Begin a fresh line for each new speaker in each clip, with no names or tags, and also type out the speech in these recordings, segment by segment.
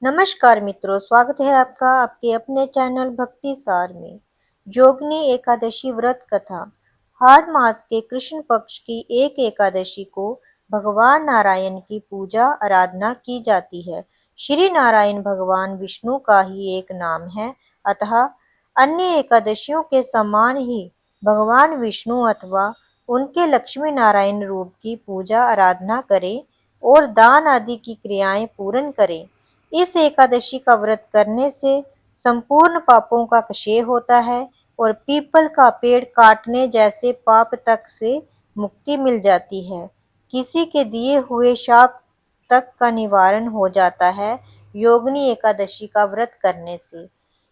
नमस्कार मित्रों, स्वागत है आपका आपके अपने चैनल भक्ति सार में। योगिनी एकादशी व्रत कथा। हाड़ मास के कृष्ण पक्ष की एक एकादशी को भगवान नारायण की पूजा आराधना की जाती है। श्री नारायण भगवान विष्णु का ही एक नाम है, अतः अन्य एकादशियों के समान ही भगवान विष्णु अथवा उनके लक्ष्मी नारायण रूप की पूजा आराधना करें और दान आदि की क्रियाएं पूर्ण करें। इस एकादशी का व्रत करने से संपूर्ण पापों का क्षय होता है और पीपल का पेड़ काटने जैसे पाप तक से मुक्ति मिल जाती है। किसी के दिए हुए शाप तक का निवारण हो जाता है योगिनी एकादशी का व्रत करने से।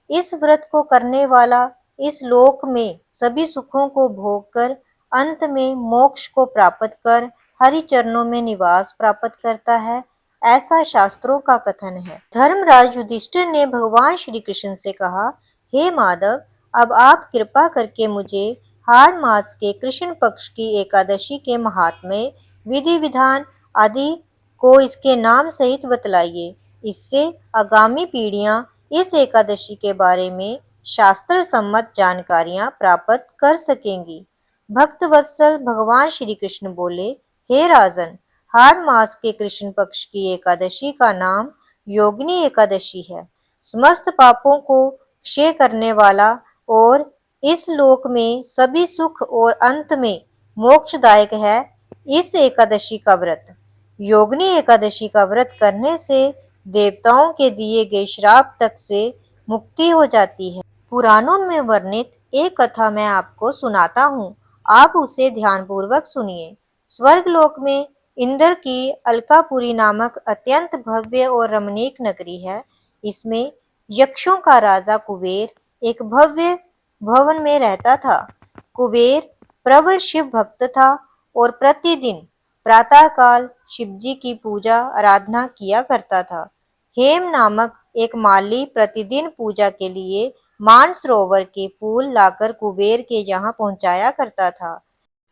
इस व्रत को करने वाला इस लोक में सभी सुखों को भोग कर अंत में मोक्ष को प्राप्त कर हरि चरणों में निवास प्राप्त करता है, ऐसा शास्त्रों का कथन है। धर्मराज युधिष्ठिर ने भगवान श्री कृष्ण से कहा, हे माधव, अब आप कृपा करके मुझे हाड़ मास के कृष्ण पक्ष की एकादशी के महात्म्य, विधि विधान आदि को इसके नाम सहित बतलाइए। इससे आगामी पीढ़ियां इस एकादशी के बारे में शास्त्र सम्मत जानकारियां प्राप्त कर सकेंगी। भक्त वत्सल भगवान श्री कृष्ण बोले, हे राजन, हाड़ मास के कृष्ण पक्ष की एकादशी का नाम योगिनी एकादशी है। समस्त पापों को क्षय करने वाला और इस लोक में सभी सुख और अंत में मोक्षदायक है इस एकादशी का व्रत। योगिनी एकादशी का व्रत करने से देवताओं के दिए गए श्राप तक से मुक्ति हो जाती है। पुराणों में वर्णित एक कथा मैं आपको सुनाता हूँ, आप उसे ध्यानपूर्वक सुनिए। स्वर्गलोक में इंद्र की अलकापुरी नामक अत्यंत भव्य और रमणीक नगरी है। इसमें यक्षों का राजा कुबेर एक भव्य भवन में रहता था। कुबेर प्रबल शिव भक्त था और प्रतिदिन प्रातःकाल शिवजी की पूजा आराधना किया करता था। हेम नामक एक माली प्रतिदिन पूजा के लिए मानसरोवर के फूल लाकर कुबेर के यहाँ पहुंचाया करता था।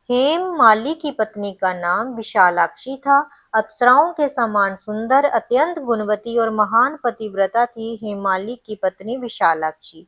हेम माली की पत्नी का नाम विशालाक्षी था। अप्सराओं के समान सुंदर, अत्यंत गुणवती और महान पतिव्रता थी हेमाली की पत्नी विशालाक्षी।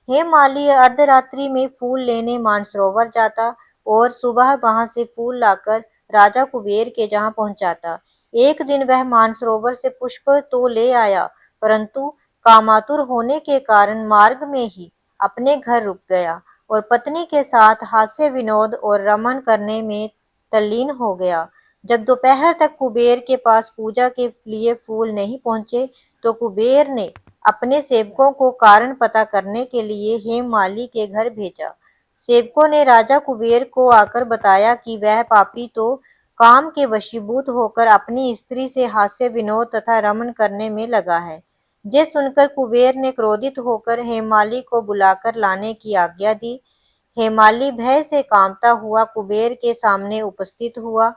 हेमाली अर्धरात्रि में फूल लेने मानसरोवर जाता और सुबह वहां से फूल लाकर राजा कुबेर के जहाँ पहुंचाता। एक दिन वह मानसरोवर से पुष्प तो ले आया, परंतु कामातुर होने के कारण मार्ग में ही अपने घर रुक गया और पत्नी के साथ हास्य विनोद और रमन करने में तल्लीन हो गया। जब दोपहर तक कुबेर के पास पूजा के लिए फूल नहीं पहुंचे, तो कुबेर ने अपने सेवकों को कारण पता करने के लिए हेममाली के घर भेजा। सेवकों ने राजा कुबेर को आकर बताया कि वह पापी तो काम के वशीभूत होकर अपनी स्त्री से हास्य विनोद तथा रमन करने में लगा है। ये सुनकर कुबेर ने क्रोधित होकर हेमाली को बुलाकर लाने की आज्ञा दी। हेमाली भय से कांपता हुआ कुबेर के सामने उपस्थित हुआ।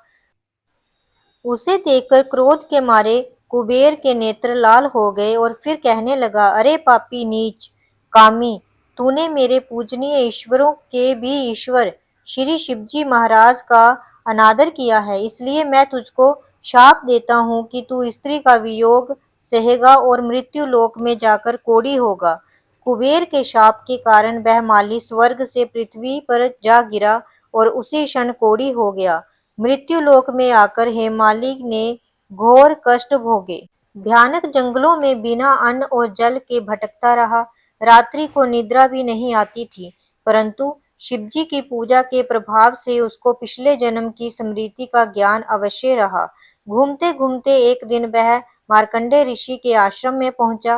उसे देखकर क्रोध के मारे कुबेर के नेत्र लाल हो गए और फिर कहने लगा, अरे पापी नीच कामी, तूने मेरे पूजनीय ईश्वरों के भी ईश्वर श्री शिवजी महाराज का अनादर किया है, इसलिए मैं तुझको शाप देता हूँ कि तू स्त्री का वियोग सहेगा और मृत्यु लोक में जाकर कोढ़ी होगा। कुबेर के शाप के कारण वह माली स्वर्ग से पृथ्वी पर जा गिरा और उसी क्षण कोढ़ी हो गया। मृत्यु लोक में आकर हेमाली ने घोर कष्ट भोगे। भयानक जंगलों में बिना अन्न और जल के भटकता रहा। रात्रि को निद्रा भी नहीं आती थी, परंतु शिवजी की पूजा के प्रभाव से उसको पिछले जन्म की स्मृति का ज्ञान अवश्य रहा। घूमते घूमते एक दिन वह मार्कंडे ऋषि के आश्रम में पहुंचा।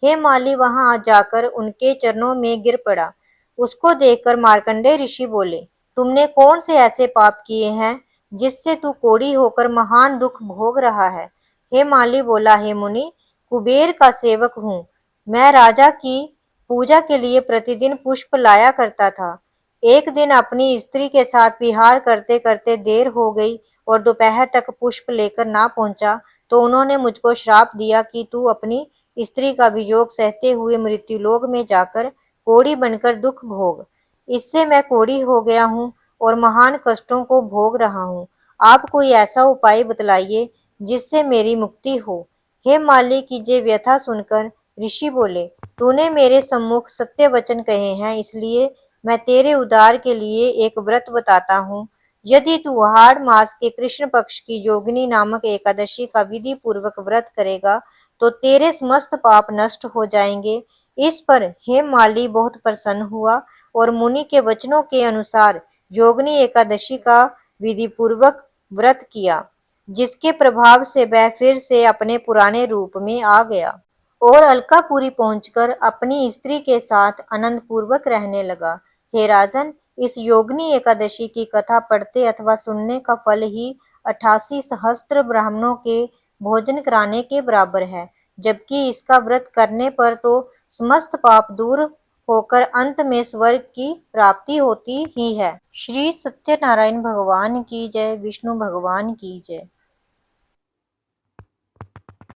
हेमाली वहां जाकर उनके चरणों में गिर पड़ा। उसको देखकर मार्कंडे ऋषि बोले, तुमने कौन से ऐसे पाप किए हैं जिससे तू कोढ़ी होकर महान दुख भोग रहा है? हेमाली बोला, हे मुनि, कुबेर का सेवक हूँ। मैं राजा की पूजा के लिए प्रतिदिन पुष्प लाया करता था। एक दिन अपनी स्त्री के साथ विहार करते करते देर हो गई और दोपहर तक पुष्प लेकर ना पहुंचा, तो उन्होंने मुझको श्राप दिया कि तू अपनी स्त्री का वियोग सहते हुए मृत्युलोक में जाकर कोढ़ी बनकर दुख भोग। इससे मैं कोढ़ी हो गया हूँ और महान कष्टों को भोग रहा हूँ। आप कोई ऐसा उपाय बतलाइए जिससे मेरी मुक्ति हो। हे माली की ये व्यथा सुनकर ऋषि बोले, तूने मेरे सम्मुख सत्य वचन कहे हैं, इसलिए मैं तेरे उद्धार के लिए एक व्रत बताता हूँ। यदि तू हाड़ मास के कृष्ण पक्ष की जोगनी नामक एकादशी का विधि पूर्वक व्रत करेगा तो तेरे समस्त पाप नष्ट हो जाएंगे। इस पर हेममाली बहुत प्रसन्न हुआ और मुनि के वचनों के अनुसार जोगनी एकादशी का विधि पूर्वक व्रत किया, जिसके प्रभाव से वह फिर से अपने पुराने रूप में आ गया और अलकापुरी पहुंचकर अपनी स्त्री के साथ आनंद पूर्वक रहने लगा। हे राजन, इस योगिनी एकादशी की कथा पढ़ते अथवा सुनने का फल ही 88 सहस्त्र ब्राह्मणों के भोजन कराने के बराबर है, जबकि इसका व्रत करने पर तो समस्त पाप दूर होकर अंत में स्वर्ग की प्राप्ति होती ही है। श्री सत्यनारायण भगवान की जय, विष्णु भगवान की जय।